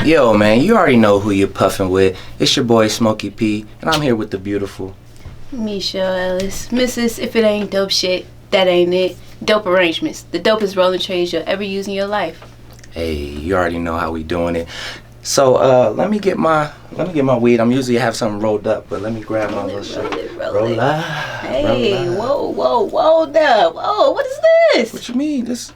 Yo, man, you already know who you're puffing with. It's your boy Smokey P, and I'm here with the beautiful Mechelle Ellis. Mrs. If it ain't dope shit, that ain't it. Dope arrangements. The dopest rolling trades you'll ever use in your life. Hey, you already know how we doing it. So let me get my weed. I'm usually have something rolled up, but let me grab my little shit. Roll up. Hey, whoa there. Whoa, what is this? What you mean? This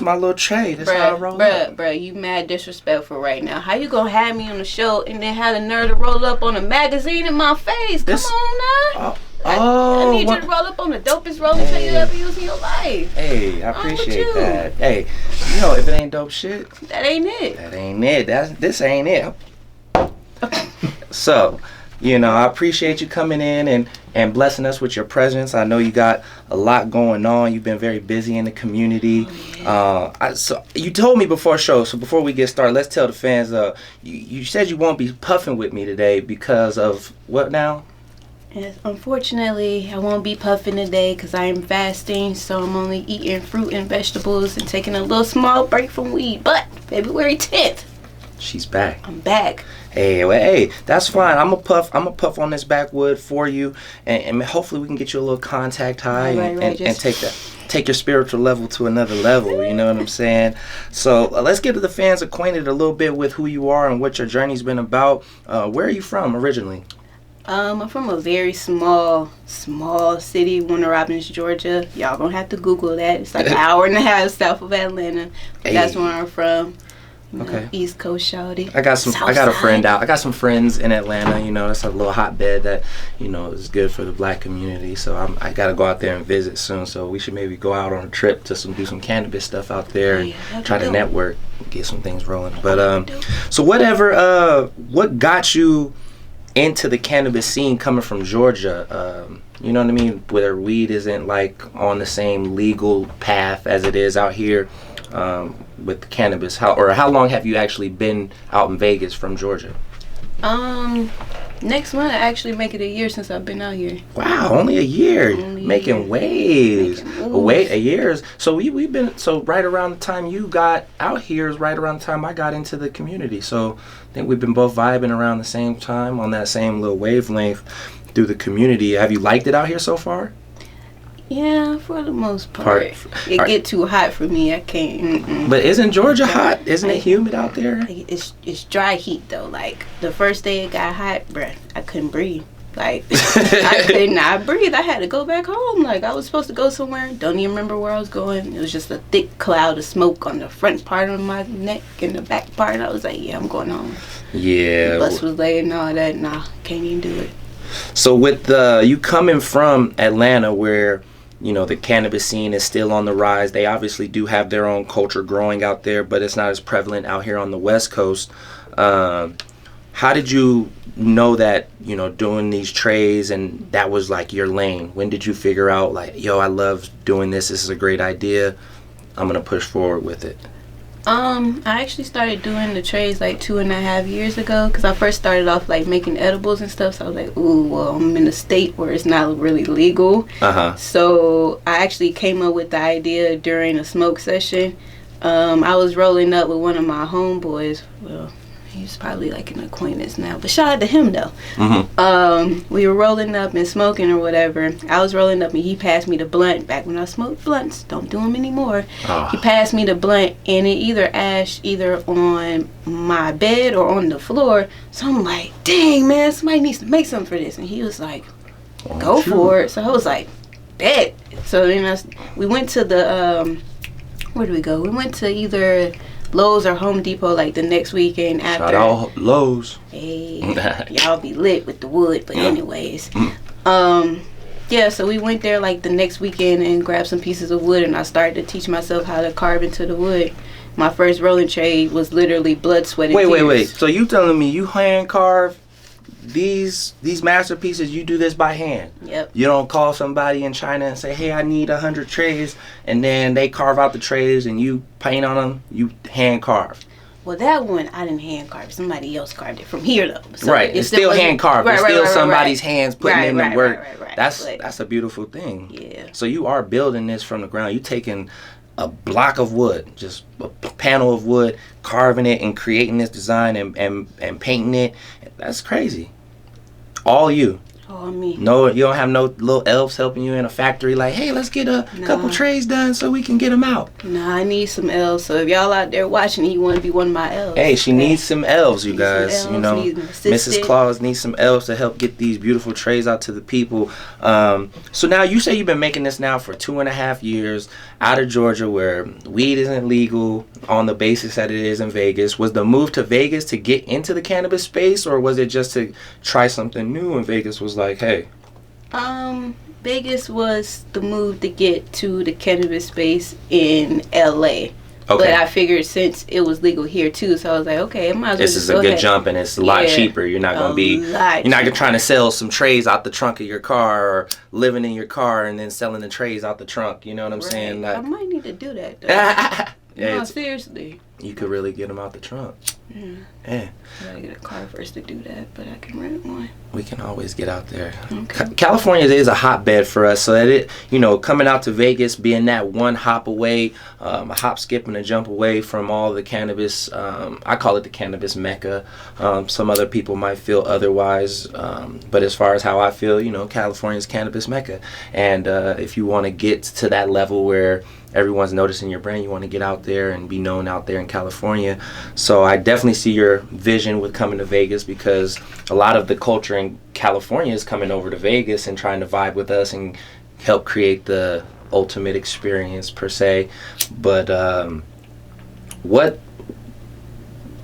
my little tray. This how I roll up. Bruh, you mad disrespectful right now. How you gonna have me on the show and then have the nerve to roll up on a magazine in my face? Come on now. I need you to roll up on the dopest rolling tray you ever use in your life. Hey, I appreciate that. Hey, you know, if it ain't dope shit, that ain't it. That ain't it. This ain't it. So, you know, I appreciate you coming in and blessing us with your presence. I know you got a lot going on. You've been very busy in the community. Oh, yeah. So you told me before show. So before we get started, let's tell the fans. You said you won't be puffing with me today because of what now? Yes, unfortunately, I won't be puffing today because I am fasting, so I'm only eating fruit and vegetables and taking a little small break from weed. But February 10th, she's back. I'm back. Hey, that's fine. I'm a puff on this backwood for you, and hopefully we can get you a little contact high and take your spiritual level to another level. You know what I'm saying? So let's get the fans acquainted a little bit with who you are and what your journey's been about. Where are you from originally? I'm from a very small city, Warner Robins, Georgia. Y'all gonna have to Google that. It's like an hour and a half south of Atlanta. But that's where I'm from. You know, East Coast shawty. I got a friend out. I got some friends in Atlanta. You know, that's a little hotbed that, you know, is good for the black community. So I got to go out there and visit soon. So we should maybe go out on a trip to do some cannabis stuff out there and try to network, get some things rolling. But so what got you into the cannabis scene coming from Georgia? You know what I mean? Where weed isn't like on the same legal path as it is out here with cannabis. How long have you actually been out in Vegas from Georgia? Next month I actually make it a year since I've been out here. Wow, only a year. Making waves. A year. So we've been right around the time you got out here is right around the time I got into the community. So I think we've been both vibing around the same time on that same little wavelength through the community. Have you liked it out here so far? Yeah, for the most part. It get too hot for me. I can't. But isn't Georgia hot? Isn't it humid out there? It's dry heat though. Like the first day it got hot, bruh, I couldn't breathe. Like I could not breathe. I had to go back home. Like I was supposed to go somewhere. Don't even remember where I was going. It was just a thick cloud of smoke on the front part of my neck and the back part. I was like, yeah, I'm going home. Yeah. The bus was late and all that. Nah, can't even do it. So with you coming from Atlanta, where you know the cannabis scene is still on the rise, they obviously do have their own culture growing out there, but it's not as prevalent out here on the West Coast. How did you know that, you know, doing these trays and that was like your lane? When did you figure out like, yo, I love doing this is a great idea, I'm gonna push forward with it? I actually started doing the trays like 2.5 years ago because I first started off like making edibles and stuff. So I was like, ooh, well, I'm in a state where it's not really legal. So I actually came up with the idea during a smoke session. I was rolling up with one of my homeboys. Well, he's probably like an acquaintance now, but shout out to him though. We were rolling up and smoking or whatever. I was rolling up and he passed me the blunt. Back when I smoked blunts, don't do them anymore. He passed me the blunt and it either on my bed or on the floor. So I'm like, dang man, somebody needs to make something for this. And he was like, go for it. So I was like, bet. So then we went to the where do we go? We went to either Lowe's or Home Depot like the next weekend after. Shout out Lowe's. Hey, y'all be lit with the wood, but anyways. Yeah, so we went there like the next weekend and grabbed some pieces of wood and I started to teach myself how to carve into the wood. My first rolling tray was literally blood, sweat, and tears. Wait. So you telling me you hand carve these masterpieces? You do this by hand? Yep. You don't call somebody in China and say, hey, I need 100 trays, and then they carve out the trays and you paint on them? You hand carve? Well, that one I didn't hand carve. Somebody else carved it from here though. So right. It's still hand carved. It's still somebody's hands putting in the work. Right. That's a beautiful thing. Yeah. So you are building this from the ground. You taking a block of wood, just a panel of wood, carving it and creating this design and painting it. That's crazy. All you. All me. No, you don't have no little elves helping you in a factory like, hey, let's get a couple trays done so we can get them out. Nah, I need some elves. So if y'all out there watching, you want to be one of my elves. Hey, she needs some elves, you guys. You know, Mrs. Claus needs some elves to help get these beautiful trays out to the people. So now you say you've been making this now for 2.5 years out of Georgia, where weed isn't legal on the basis that it is in Vegas. Was the move to Vegas to get into the cannabis space, or was it just to try something new and Vegas was like, hey? Vegas was the move to get to the cannabis space in LA. Okay. But I figured since it was legal here too, so I was like, okay, it might as well. This is a good jump, and it's a lot cheaper. You're not gonna be, you're not trying to sell some trays out the trunk of your car, or living in your car and then selling the trays out the trunk. You know what I'm saying? Like, I might need to do that though. Yeah, no, seriously. You could really get them out the trunk. Yeah. I gotta get a car first to do that, but I can rent one. We can always get out there. Okay. California is a hotbed for us, so that it, you know, coming out to Vegas, being that one hop away, a hop, skip, and a jump away from all the cannabis. I call it the cannabis mecca. Some other people might feel otherwise, but as far as how I feel, you know, California's cannabis mecca. And if you want to get to that level where everyone's noticing your brand, you want to get out there and be known out there in California. So I definitely see your vision with coming to Vegas, because a lot of the culture in California is coming over to Vegas and trying to vibe with us and help create the ultimate experience per se. But what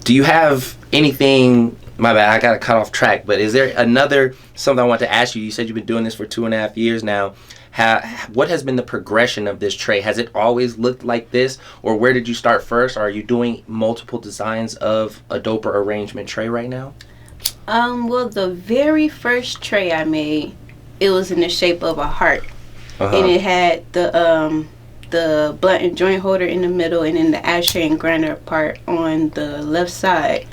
do you have anything? My bad, I got to cut off track, but is there something I want to ask you? You said you've been doing this for 2.5 years now. What has been the progression of this tray? Has it always looked like this, or where did you start first? Are you doing multiple designs of a doper arrangement tray right now? Well, the very first tray I made, it was in the shape of a heart, and it had the blunt and joint holder in the middle, and then the ashtray and grinder part on the left side,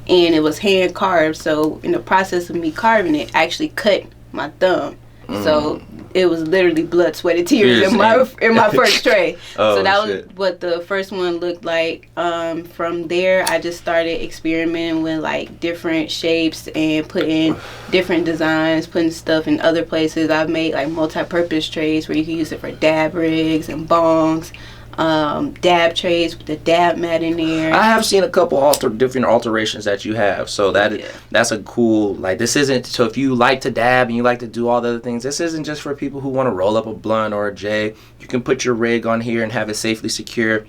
and it was hand carved. So in the process of me carving it, I actually cut my thumb. So it was literally blood, sweat, and tears in my first tray. So that was what the first one looked like. From there, I just started experimenting with like different shapes and putting different designs, putting stuff in other places. I've made like multi-purpose trays where you can use it for dab rigs and bongs. Dab trays with the dab mat in there. I have seen a couple different alterations that you have, so that's a cool, like, this isn't, so if you like to dab and you like to do all the other things, this isn't just for people who want to roll up a blunt or a J. You can put your rig on here and have it safely secure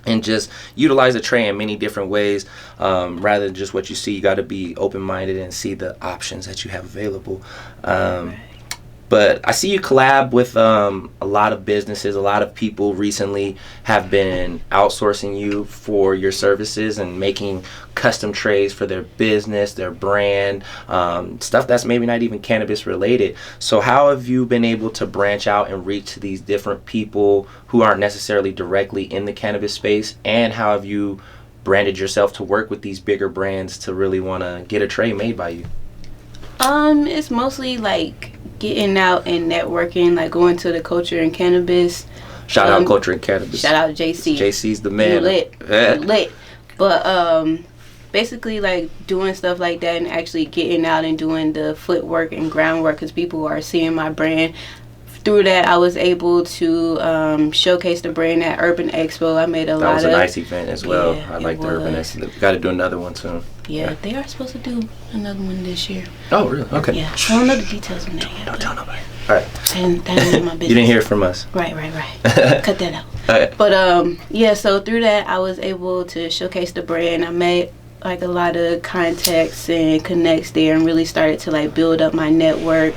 and just utilize a tray in many different ways, rather than just what you see. You got to be open-minded and see the options that you have available. But I see you collab with a lot of businesses. A lot of people recently have been outsourcing you for your services and making custom trays for their business, their brand, stuff that's maybe not even cannabis related. So how have you been able to branch out and reach to these different people who aren't necessarily directly in the cannabis space? And how have you branded yourself to work with these bigger brands to really want to get a tray made by you? It's mostly like getting out and networking, like going to the culture and cannabis. Shout out culture and cannabis. Shout out JC. JC's the man. Lit. But basically like doing stuff like that and actually getting out and doing the footwork and groundwork, because people are seeing my brand. Through that, I was able to showcase the brand at Urban Expo. I made a lot of... That was a nice event as well. Yeah, I like the Urban Expo. Got to do another one soon. Yeah, they are supposed to do another one this year. Oh, really? Okay. Yeah, I don't know the details on that yet. Don't tell nobody. All right. That ain't my business. You didn't hear it from us. Right. Cut that out. Right. But, yeah, so through that, I was able to showcase the brand. I made like a lot of contacts and connects there and really started to like build up my network.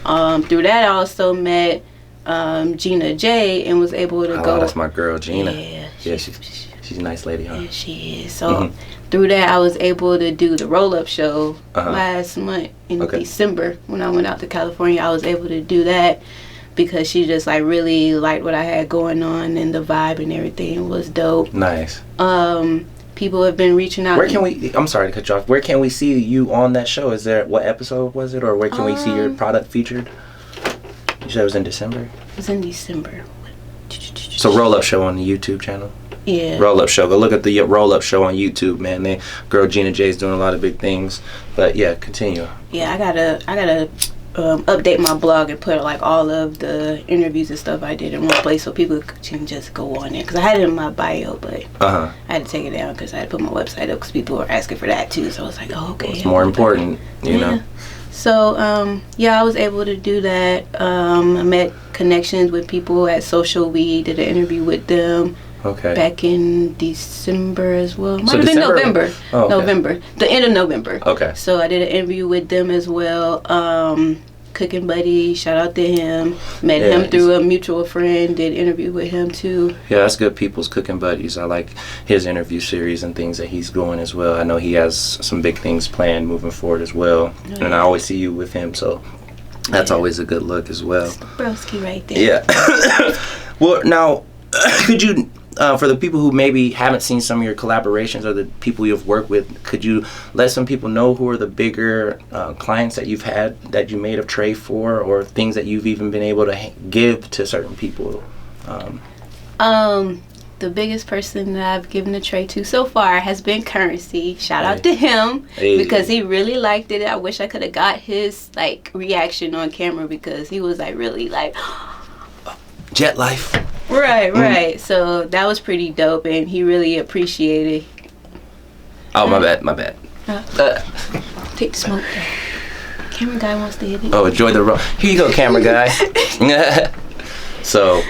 Through that, I also met Gina J and was able to go. Oh, that's my girl, Gina. Yeah, she's a nice lady, huh? Yeah, she is. So through that, I was able to do the roll-up show last month in December when I went out to California. I was able to do that because she just like really liked what I had going on, and the vibe and everything was dope. Nice. People have been reaching out. Where can we? I'm sorry to cut you off. Where can we see you on that show? Is there, what episode was it, or where can we see your product featured? You said it was in December. It was in December. So Roll Up Show on the YouTube channel. Yeah. Roll Up Show. Go look at the Roll Up Show on YouTube, man. Girl Gina J's doing a lot of big things. But yeah, continue. Yeah, I gotta update my blog and put like all of the interviews and stuff I did in one place so people can just go on it. Cause I had it in my bio, but I had to take it down because I had to put my website up because people were asking for that too. So I was like, oh, okay. It's more important, you know. So I was able to do that. I met connections with people at Social Weed. Did an interview with them. Okay. Back in December as well. Might So have been December? November. Oh, okay. November. The end of November. Okay. So I did an interview with them as well. Cooking Buddy, shout out to him. Met him through a mutual friend. Did interview with him too. Yeah, that's good. People's Cooking Buddies. I like his interview series and things that he's going as well. I know he has some big things planned moving forward as well. And I always see you with him, so that's always a good look as well. It's the broski right there. Yeah. Well, now, could you, for the people who maybe haven't seen some of your collaborations or the people you've worked with, could you let some people know who are the bigger clients that you've had that you made a tray for, or things that you've even been able to give to certain people? The biggest person that I've given a tray to so far has been Currency. Shout out to him because he really liked it. I wish I could have got his like reaction on camera because he was like really like Jet life. Right. So that was pretty dope, and he really appreciated. Oh, my bad. Take the smoke. Camera guy wants to hit it. Oh, enjoy the road. Here you go, camera guy. So,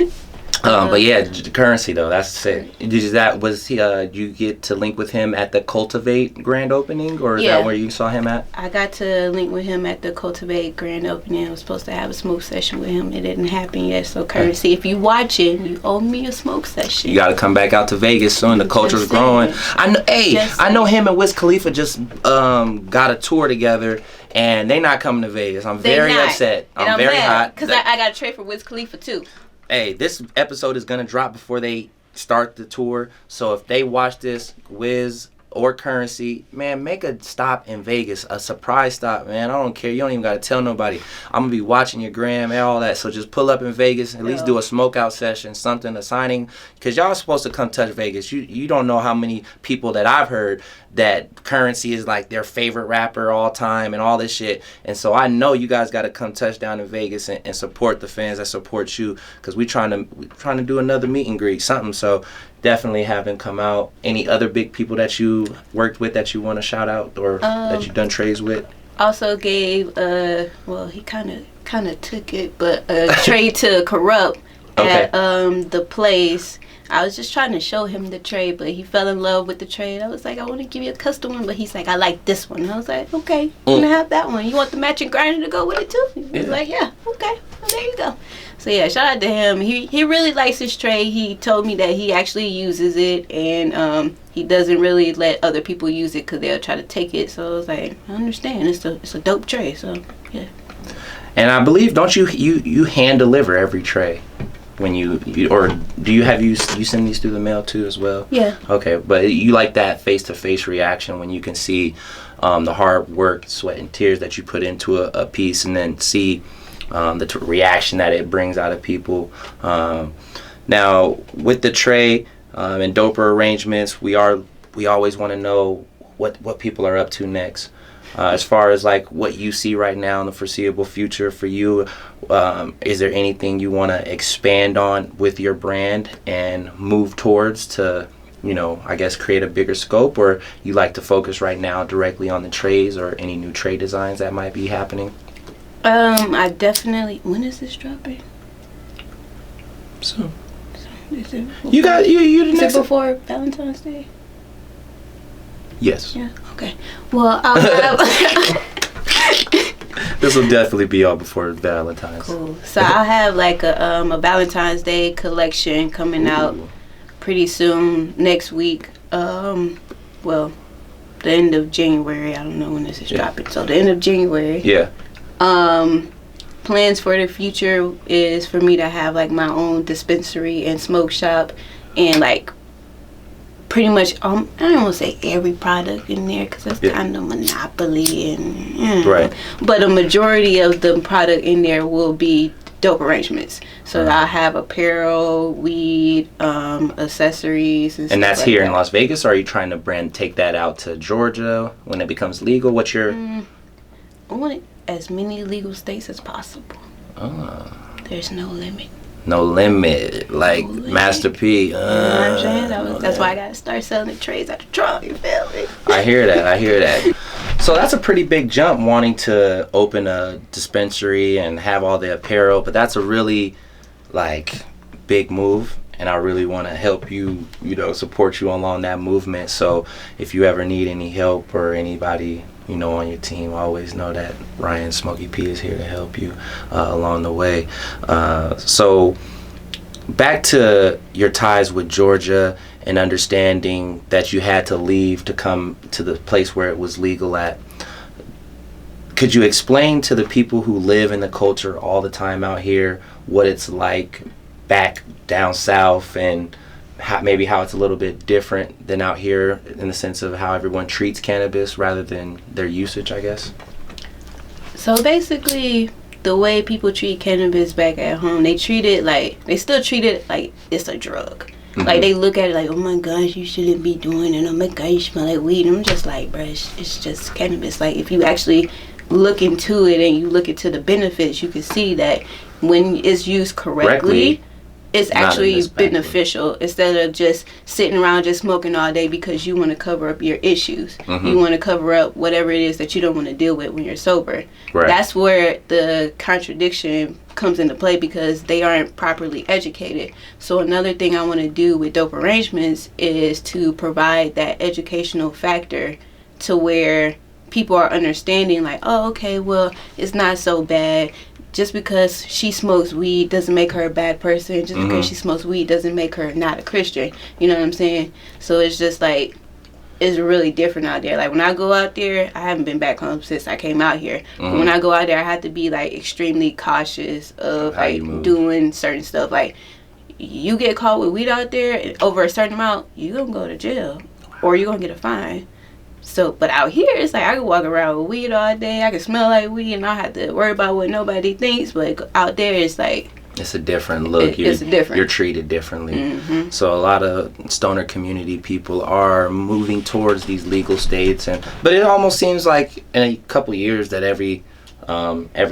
but yeah, Currency though, that's it. You get to link with him at the Cultivate grand opening, or is that where you saw him at? I got to link with him at the Cultivate grand opening. I was supposed to have a smoke session with him. It didn't happen yet. So Currency, if you watching, you owe me a smoke session. You got to come back out to Vegas soon. The culture's growing. I know him and Wiz Khalifa just got a tour together. And they not coming to Vegas. I'm very upset. I'm very hot. Because I got a tray for Wiz Khalifa too. Hey, this episode is going to drop before they start the tour. So if they watch this, Wiz or Currency, man, make a stop in Vegas. A surprise stop, man. I don't care. You don't even got to tell nobody. I'm going to be watching your gram and all that. So just pull up in Vegas. At least do a smoke out session, something, a signing. Because y'all are supposed to come touch Vegas. You don't know how many people that I've heard that Currency is like their favorite rapper all time and all this shit. And so I know you guys got to come touch down in Vegas and support the fans that support you, because we trying to do another meet and greet, something. So definitely have them come out. Any other big people that you worked with that you want to shout out or that you've done trays with? Also gave he kind of took it, but a tray to Corrupt at the place. I was just trying to show him the tray, but he fell in love with the tray. I was like, I want to give you a custom one, but he's like, I like this one. And I was like, okay, I'm gonna have that one. You want the matching grinder to go with it too? He was like, yeah, okay, well, there you go. So yeah, shout out to him. He really likes his tray. He told me that he actually uses it, and he doesn't really let other people use it because they'll try to take it. So I was like, I understand. It's a dope tray. So yeah. And I believe, don't you hand deliver every tray? When you or do you send these through the mail too as well? Yeah. Okay, but you like that face-to-face reaction when you can see the hard work, sweat, and tears that you put into a piece, and then see the reaction that it brings out of people. Now with the tray and doper arrangements, we always want to know what people are up to next. As far as like what you see right now in the foreseeable future for you, is there anything you want to expand on with your brand and move towards to, I guess create a bigger scope, or you like to focus right now directly on the trays or any new tray designs that might be happening? I definitely. When is this dropping? So is it before, you the is next it before Valentine's Day? Yes. Yeah. Okay. Well, I'll have. This will definitely be all before Valentine's. Cool. So I'll have like a Valentine's Day collection coming out pretty soon next week. Well, the end of January. I don't know when this is dropping. So the end of January. Yeah. Plans for the future is for me to have like my own dispensary and smoke shop, and like pretty much I don't want to say every product in there because that's kind of monopoly, and right. But a majority of the product in there will be dope arrangements. So I have apparel, weed, accessories, and that's like here that. in Las Vegas, or are you trying to take that out to Georgia when it becomes legal? What's your... I want as many legal states as possible. There's no limit. No limit, like Master P. You know what I'm saying? That's why I gotta start selling the trays at the trunk. You feel me? I hear that. So that's a pretty big jump, wanting to open a dispensary and have all the apparel. But that's a really like big move, and I really want to help you, support you along that movement. So if you ever need any help or anybody, on your team, always know that Ryan Smokey P is here to help you along the way. So back to your ties with Georgia and understanding that you had to leave to come to the place where it was legal at. Could you explain to the people who live in the culture all the time out here what it's like back down south, and how it's a little bit different than out here in the sense of how everyone treats cannabis rather than their usage, I guess? So basically, the way people treat cannabis back at home, they still treat it like it's a drug. Like, they look at it like, oh my gosh, you shouldn't be doing it. Oh my god, you smell like weed. And I'm just like, bruh, it's just cannabis. Like, if you actually look into it and you look into the benefits, you can see that when it's used correctly, it's actually beneficial, instead of just sitting around just smoking all day because you want to cover up your issues. You want to cover up whatever it is that you don't want to deal with when you're sober. That's where the contradiction comes into play, because they aren't properly educated. So another thing I want to do with dope arrangements is to provide that educational factor to where people are understanding, like, oh, okay, well, it's not so bad. Just because she smokes weed doesn't make her a bad person. Just because she smokes weed doesn't make her not a Christian. You know what I'm saying? So it's just like, it's really different out there. Like, when I go out there, I haven't been back home since I came out here. But when I go out there, I have to be like extremely cautious of like doing certain stuff. Like, you get caught with weed out there over a certain amount, you gonna go to jail, or you gonna get a fine. So, but out here, it's like I can walk around with weed all day. I can smell like weed, and I don't have to worry about what nobody thinks. But out there, it's like, it's a different look. You're treated differently. So a lot of stoner community people are moving towards these legal states, but it almost seems like in a couple of years that every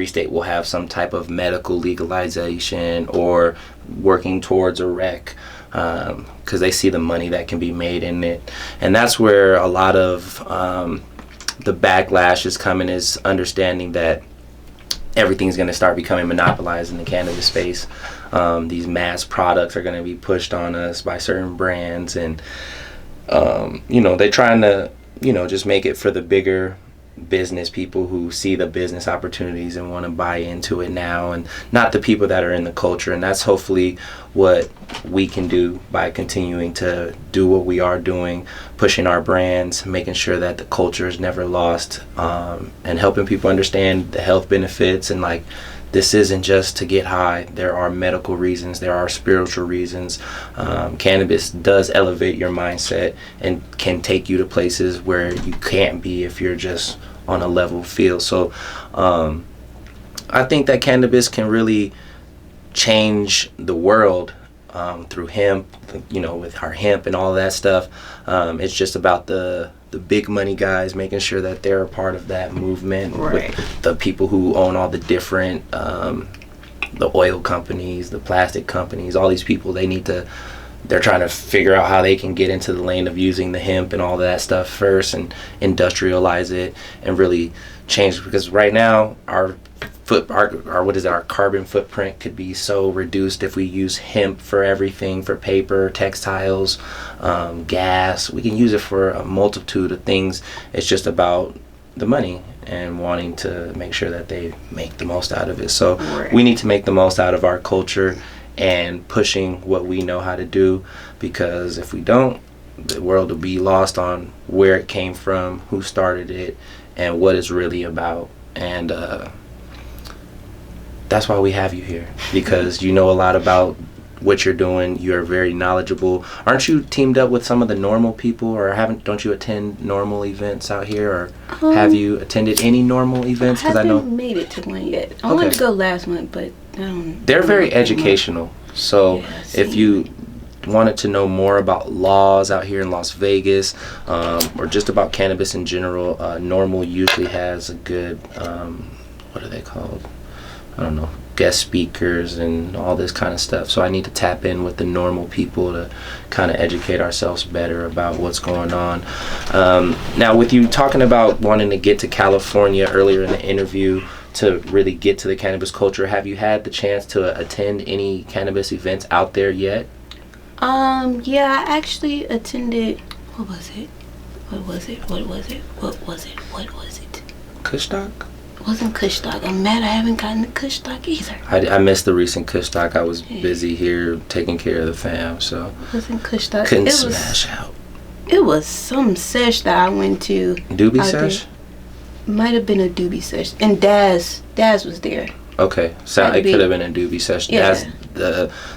state will have some type of medical legalization or working towards a rec. Because they see the money that can be made in it, and that's where a lot of the backlash is coming, is understanding that everything's going to start becoming monopolized in the cannabis space. These mass products are going to be pushed on us by certain brands, and they're trying to just make it for the bigger business people who see the business opportunities and want to buy into it now, and not the people that are in the culture. And that's hopefully what we can do by continuing to do what we are doing, pushing our brands, making sure that the culture is never lost, and helping people understand the health benefits. And like, this isn't just to get high. There are medical reasons, there are spiritual reasons. Cannabis does elevate your mindset and can take you to places where you can't be if you're just on a level field. So I think that cannabis can really change the world through hemp, with our hemp and all that stuff. It's just about the big money guys making sure that they're a part of that movement, with the people who own all the different the oil companies, the plastic companies, all these people. They're trying to figure out how they can get into the lane of using the hemp and all that stuff first, and industrialize it and really change, because right now our carbon footprint could be so reduced if we use hemp for everything, for paper, textiles, gas. We can use it for a multitude of things. It's just about the money and wanting to make sure that they make the most out of it. So we need to make the most out of our culture and pushing what we know how to do, because if we don't, the world will be lost on where it came from, who started it, and what it's really about. And that's why we have you here, because you know a lot about what you're doing. You're very knowledgeable. Aren't you teamed up with some of the normal people, or don't you attend normal events out here, or have you attended any normal events? Because I haven't made it to one yet. I wanted to go last month, but they're very educational. So if you wanted to know more about laws out here in Las Vegas, or just about cannabis in general, Normal usually has a good, what are they called? I don't know, guest speakers and all this kind of stuff. So I need to tap in with the normal people to kind of educate ourselves better about what's going on. Now, with you talking about wanting to get to California earlier in the interview to really get to the cannabis culture, have you had the chance to attend any cannabis events out there yet? Yeah, I actually attended, what was it? Kushstock? It wasn't Kushstock. I'm mad I haven't gotten to Kushstock either. I missed the recent Kushstock. I was busy here taking care of the fam, so it wasn't Kushstock. Couldn't smash out. It was some sesh that I went to. Doobie sesh? Might have been a doobie sesh. And Daz was there. Okay, so it could have been a doobie sesh. Yeah.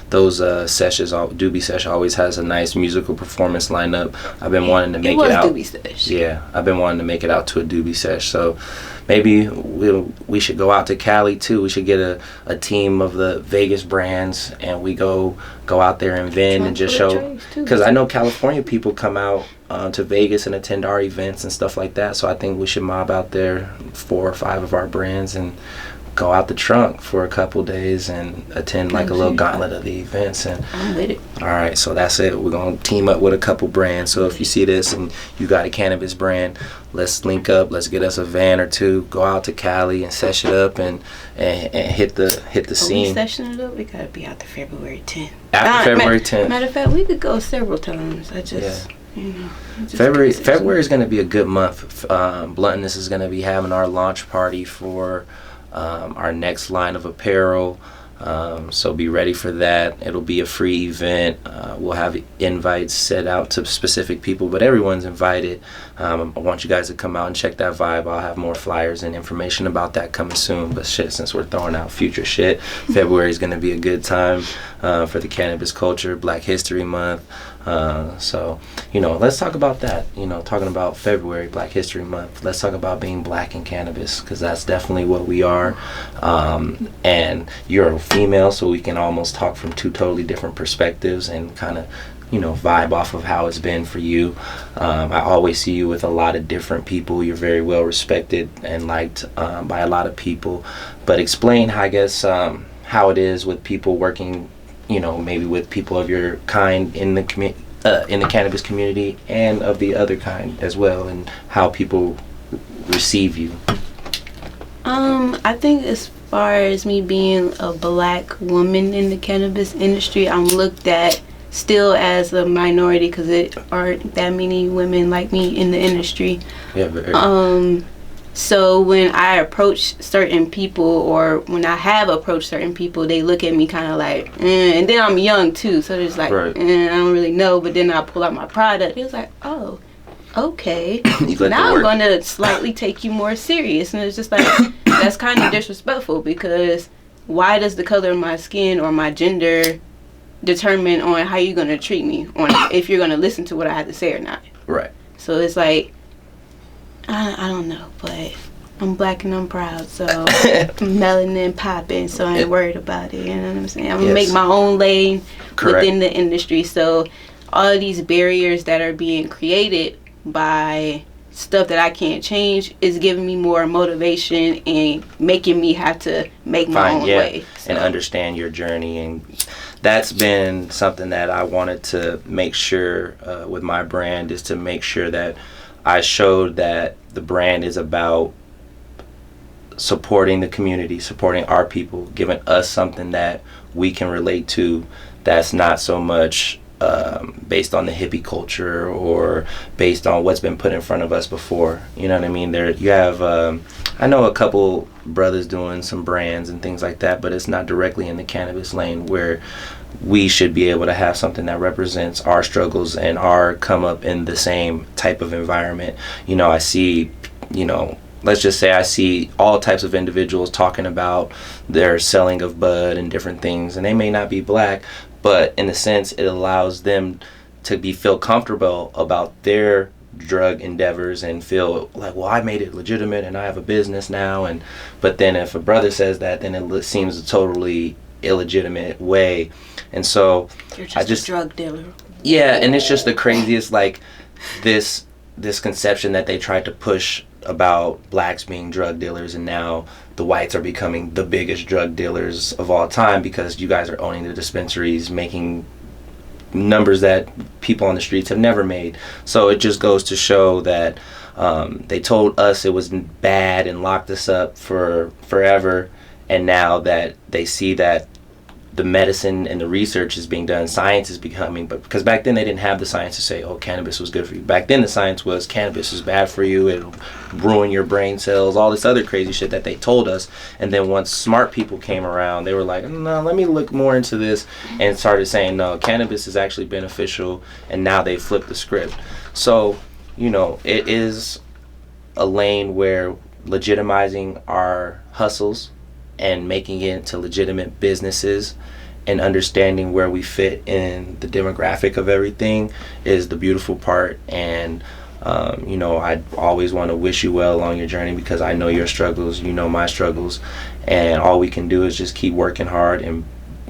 Those sessions, doobie sesh always has a nice musical performance lineup. I've been wanting to make it out. Doobie sesh. Yeah, I've been wanting to make it out to a doobie sesh. So maybe we should go out to Cali too. We should get a team of the Vegas brands, and we go out there and vend and just show. Because I know California people come out to Vegas and attend our events and stuff like that. So I think we should mob out there 4 or 5 of our brands and go out the trunk for a couple days and attend like a little gauntlet of the events. And I'm with it. All right, so that's it. We're gonna team up with a couple brands. So if you see this and you got a cannabis brand, let's link up. Let's get us a van or two. Go out to Cali and sesh it up and hit the scene. We session it up. We gotta be out there February 10th. After February 10th. Matter of fact, we could go several times. February is going to be a good month. Blunttonous is going to be having our launch party for our next line of apparel. So be ready for that. It'll be a free event. We'll have invites set out to specific people, but everyone's invited. I want you guys to come out and check that vibe. I'll have more flyers and information about that coming soon. But shit, since we're throwing out future shit, February is going to be a good time for the cannabis culture, Black History Month. So, let's talk about that. Talking about February, Black History Month, let's talk about being black in cannabis, because that's definitely what we are. And you're a female, so we can almost talk from 2 totally different perspectives and kind of, vibe off of how it's been for you. I always see you with a lot of different people. You're very well respected and liked by a lot of people. But explain, I guess, how it is with people working, maybe with people of your kind in the cannabis community and of the other kind as well, and how people receive you. I think as far as me being a black woman in the cannabis industry, I'm looked at still as a minority because there aren't that many women like me in the industry. Yeah, very. So when I approach certain people, or when I have approached certain people, they look at me kind of like, and then I'm young too, so it's like, I don't really know. But then I pull out my product. It was like, oh, okay. Now I'm going to slightly take you more serious. And it's just like, that's kind of disrespectful, because why does the color of my skin or my gender determine on how you're going to treat me, on if you're going to listen to what I have to say or not? Right. So it's like, I don't know, but I'm black and I'm proud, so melanin popping, so I ain't worried about it. You know what I'm saying? I'm gonna make my own lane within the industry. So all of these barriers that are being created by stuff that I can't change is giving me more motivation and making me have to make my own way. So. And understand your journey. And that's been something that I wanted to make sure with my brand, is to make sure that I showed that the brand is about supporting the community, supporting our people, giving us something that we can relate to, that's not so much based on the hippie culture or based on what's been put in front of us before. You know what I mean? You have, I know a couple brothers doing some brands and things like that, but it's not directly in the cannabis lane, where we should be able to have something that represents our struggles and our come up in the same type of environment. I see, let's just say I see all types of individuals talking about their selling of bud and different things, and they may not be black, but in a sense it allows them to feel comfortable about their drug endeavors and feel like, well, I made it legitimate and I have a business now. And but then if a brother says that, then it seems a totally illegitimate way. And so you're just a drug dealer. Yeah, and it's just the craziest, like this conception that they tried to push about blacks being drug dealers, and now the whites are becoming the biggest drug dealers of all time because you guys are owning the dispensaries, making numbers that people on the streets have never made. So it just goes to show that they told us it was bad and locked us up for forever, and now that they see that the medicine and the research is being done, science is becoming, but because back then they didn't have the science to say, oh, cannabis was good for you. Back then the science was cannabis is bad for you, it'll ruin your brain cells, all this other crazy shit that they told us. And then once smart people came around, they were like, no, let me look more into this, and started saying, no, cannabis is actually beneficial, and now they flipped the script. So, you know, it is a lane where legitimizing our hustles and making it into legitimate businesses and understanding where we fit in the demographic of everything is the beautiful part. And you know, I always want to wish you well along your journey because I know your struggles, you know my struggles, and all we can do is just keep working hard and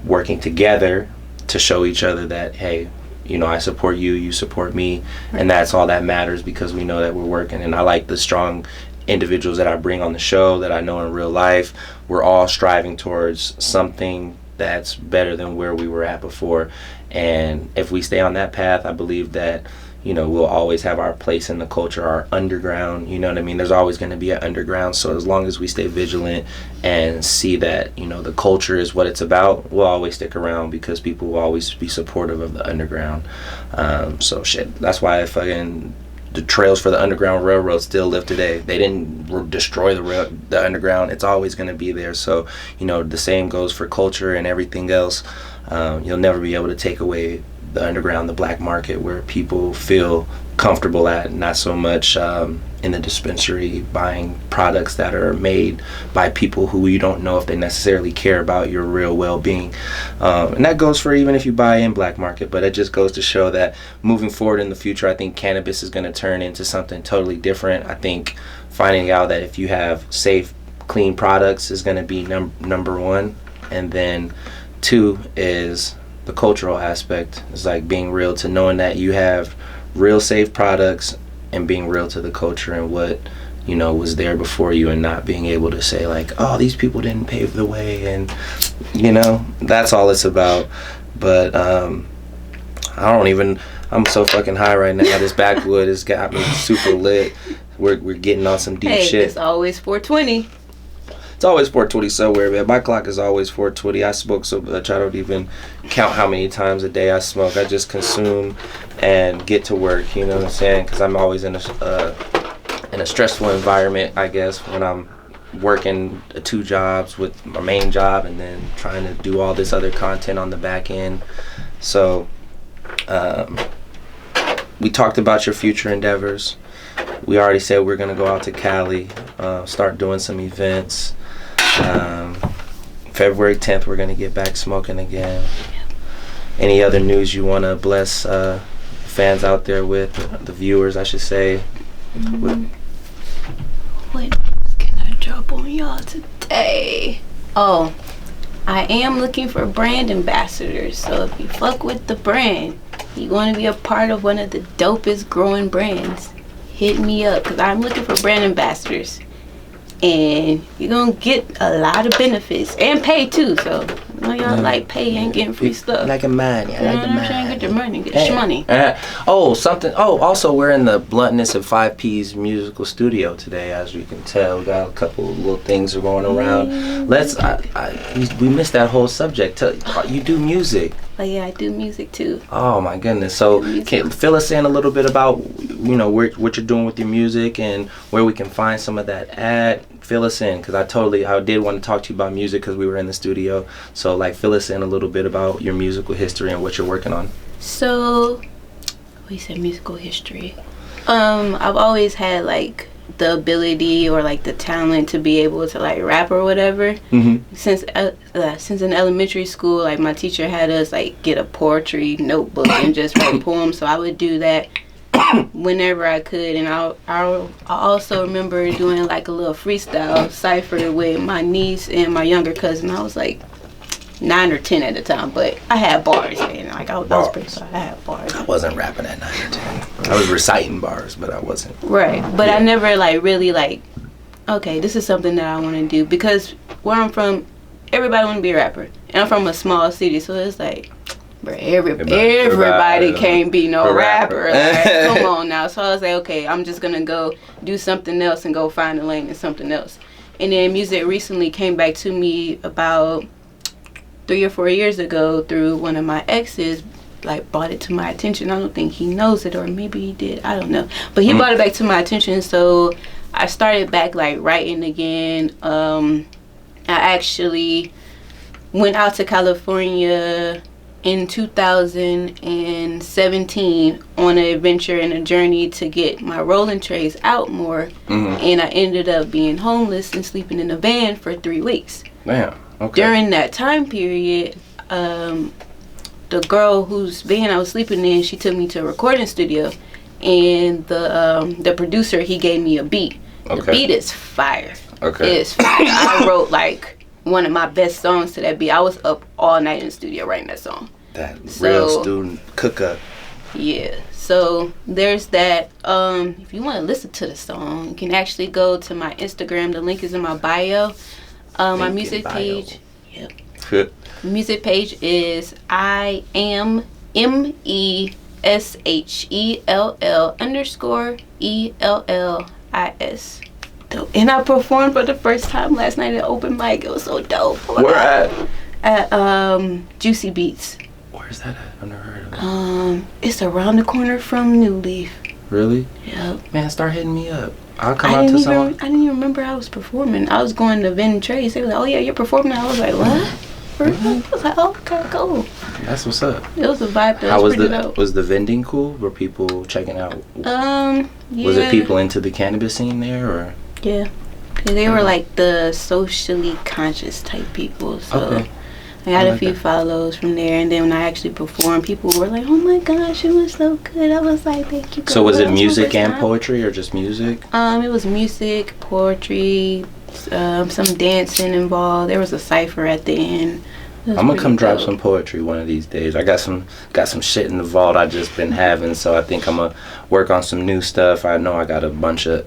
working together to show each other that, hey, you know, I support you, you support me, and that's all that matters because we know that we're working. And I like the strong individuals that I bring on the show that I know in real life. We're all striving towards something that's better than where we were at before, and if we stay on that path, I believe that, you know, we'll always have our place in the culture, our underground, you know what I mean? There's always going to be an underground, so as long as we stay vigilant and see that, you know, the culture is what it's about, we'll always stick around because people will always be supportive of the underground. So shit, that's why the trails for the Underground Railroad still live today. They didn't destroy the underground. It's always going to be there. So, you know, the same goes for culture and everything else. You'll never be able to take away the underground, the black market, where people feel comfortable at, not so much in the dispensary buying products that are made by people who you don't know if they necessarily care about your real well-being. And that goes for even if you buy in black market, but it just goes to show that moving forward in the future, I think cannabis is going to turn into something totally different. I think finding out that if you have safe, clean products is going to be number one, and then two is the cultural aspect. It's like being real to knowing that you have real safe products and being real to the culture and what, you know, was there before you, and not being able to say like, oh, these people didn't pave the way, and you know, that's all it's about. But I'm so fucking high right now. This backwood has got me super lit. We're getting on some deep shit. It's always 420. It's always 4:20 somewhere, man. My clock is always 4:20. I smoke so much I don't even count how many times a day I smoke. I just consume and get to work. You know what I'm saying? Because I'm always in a stressful environment, I guess, when I'm working 2 jobs with my main job and then trying to do all this other content on the back end. So we talked about your future endeavors. We already said we're gonna go out to Cali, start doing some events. February 10th, we're gonna get back smoking again. Any other news you wanna bless fans out there with, the viewers, I should say? What news can I drop on y'all today? Oh, I am looking for brand ambassadors. So if you fuck with the brand, you want to be a part of one of the dopest growing brands, hit me up, because I'm looking for brand ambassadors. And you're going to get a lot of benefits and pay too. So, you know, y'all like pay and getting free stuff. Like a money. You know what I'm saying? Get your money. Get your money. Also, we're in the Blunttonous of 5P's musical studio today, as you can tell. We got a couple of little things going around. We missed that whole subject. You do music. Oh yeah, I do music too. Oh my goodness! So, can fill us in a little bit about, you know, what you're doing with your music and where we can find some of that at. Fill us in, because I did want to talk to you about music because we were in the studio. So, like, fill us in a little bit about your musical history and what you're working on. So, we said musical history. I've always had like the ability or like the talent to be able to like rap or whatever. Since in elementary school, like my teacher had us like get a poetry notebook and just write poems, so I would do that whenever I could. And I also remember doing like a little freestyle cipher with my niece and my younger cousin. I was like 9 or 10 at the time, but I had bars, man. Like I was pretty far. I had bars. I wasn't rapping at 9 or 10. I was reciting bars, but I wasn't. Right, but I never like really like, okay, this is something that I want to do, because where I'm from, everybody want to be a rapper, and I'm from a small city, so it's like, bro, everybody can't be no rapper. Like, come on now. So I was like, okay, I'm just gonna go do something else and go find a lane in something else. And then music recently came back to me about 3 or 4 years ago through one of my exes. Like brought it to my attention. I don't think he knows it, or maybe he did, I don't know, but he brought it back to my attention, so I started back like writing again. I actually went out to California in 2017 on an adventure and a journey to get my rolling trays out more, and I ended up being homeless and sleeping in a van for 3 weeks. Damn. Okay. During that time period, the girl whose van I was sleeping in, she took me to a recording studio, and the producer, he gave me a beat. The beat is fire. Okay. It's fire. I wrote like one of my best songs to that beat. I was up all night in the studio writing that song. That real student cook up. Yeah. So there's that. If you want to listen to the song, you can actually go to my Instagram. The link is in my bio. My music page. Yep. Music page is I am MESHELL_ELLIS. And I performed for the first time last night at open mic. It was so dope. Oh, where at? At Juicy Beats. Where's that at? I've never heard of it. It's around the corner from New Leaf. Really? Yep. Man, start hitting me up. I'll come out to some. I didn't even remember I was performing. I was going to Vin and Trace. They were like, "Oh yeah, you're performing." I was like, "What?" I was like, "Oh, okay, cool." That's what's up. It was a vibe. That was pretty dope. Was the vending cool? Were people checking out? Yeah. Was it people into the cannabis scene there, or? Yeah, they were like the socially conscious type people. So I got a few follows from there, and then when I actually performed, people were like, "Oh my gosh, it was so good." I was like, "Thank you." So was it music and poetry, or just music? It was music, poetry, some dancing involved. There was a cipher at the end. I'm gonna come drop some poetry one of these days. I got some shit in the vault I just been having, so I think I'm gonna work on some new stuff. I know I got a bunch of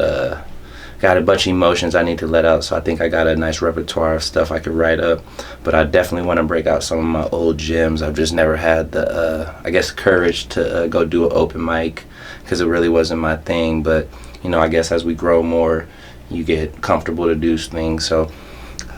emotions I need to let out, so I think I got a nice repertoire of stuff I could write up, but I definitely want to break out some of my old gems. I've just never had the courage to go do an open mic, because it really wasn't my thing. But I guess as we grow more, you get comfortable to do things, so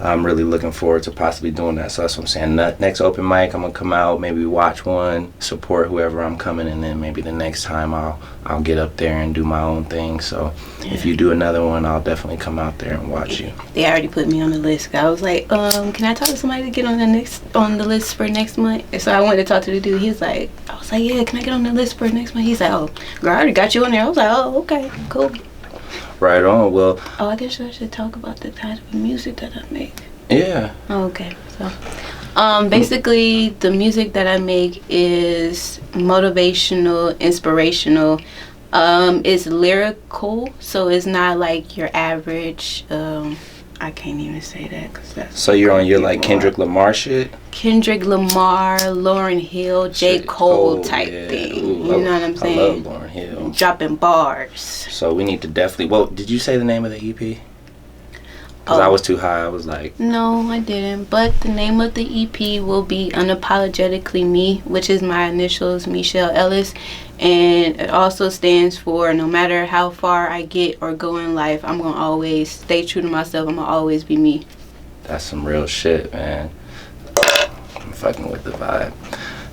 I'm really looking forward to possibly doing that. So that's what I'm saying. Next open mic, I'm gonna come out, maybe watch one, support whoever I'm coming, and then maybe the next time I'll get up there and do my own thing. So if you do another one, I'll definitely come out there and watch you. They already put me on the list. I was like, can I talk to somebody to get on the list for next month? And so I went to talk to the dude. I was like, yeah, can I get on the list for next month? He's like, oh, girl, I already got you on there. I was like, oh, okay, cool. Right on. Well, I guess I should talk about the type of music that I make. Yeah. Okay. So, basically, the music that I make is motivational, inspirational. It's lyrical, so it's not like your average. I can't even say that because that's. So you're on your like Kendrick Lamar shit. Kendrick Lamar, Lauryn Hill, J. Cole type thing. Ooh, you know what I'm saying? I love Lauryn Hill. Dropping bars. So we need to definitely. Well, did you say the name of the EP? Because I was too high. I was like. No, I didn't. But the name of the EP will be Unapologetically Me, which is my initials, Mechelle Ellis. And it also stands for no matter how far I get or go in life, I'm going to always stay true to myself. I'm going to always be me. That's some real shit, man. I'm fucking with the vibe.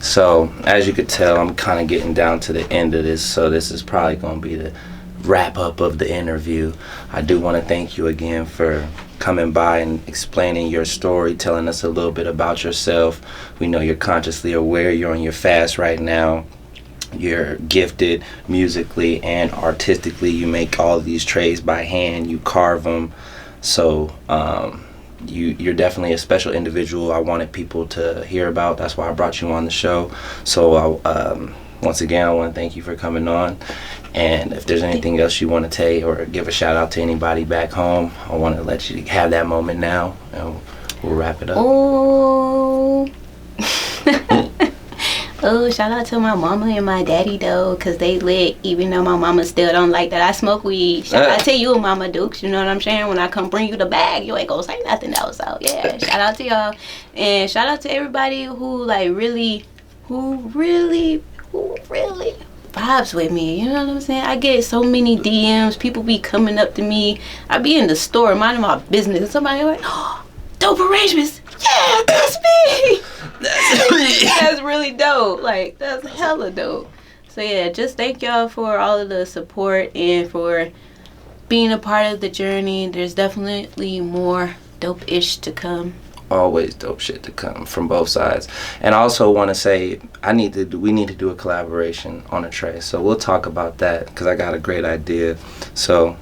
So, as you could tell, I'm kind of getting down to the end of this. So this is probably going to be the wrap up of the interview. I do want to thank you again for coming by and explaining your story, telling us a little bit about yourself. We know you're consciously aware, you're on your fast right now. you're gifted musically and artistically. You make all of these trays by hand. You carve them. So you're definitely a special individual. I wanted people to hear about. That's why I brought you on the show. So once again, I want to thank you for coming on. And if there's anything else you want to say or give a shout out to anybody back home, I want to let you have that moment now, and we'll wrap it up. Oh. Oh, shout out to my mama and my daddy though, cause they lit. Even though my mama still don't like that I smoke weed. Shout out to you, Mama Dukes. You know what I'm saying? When I come bring you the bag, you ain't gonna say nothing else. So yeah, shout out to y'all, and shout out to everybody who like really vibes with me. You know what I'm saying? I get so many DMs. People be coming up to me. I be in the store minding my business, and somebody like, oh, dope arrangements. Yeah, that's me. That's really dope. Like, that's hella dope. So yeah, just thank y'all for all of the support and for being a part of the journey. There's definitely more dope-ish to come. Always dope shit to come from both sides. And I also want to say we need to do a collaboration on a tray. So we'll talk about that because I got a great idea. So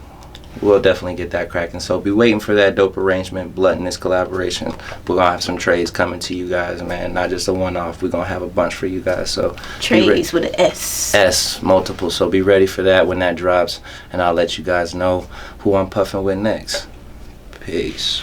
we'll definitely get that cracking. So be waiting for that dope arrangement, Blunttonous collaboration. We're gonna have some trays coming to you guys, man. Not just a one-off. We're gonna have a bunch for you guys. So trays with an S. S, multiple. So be ready for that when that drops, and I'll let you guys know who I'm puffing with next. Peace.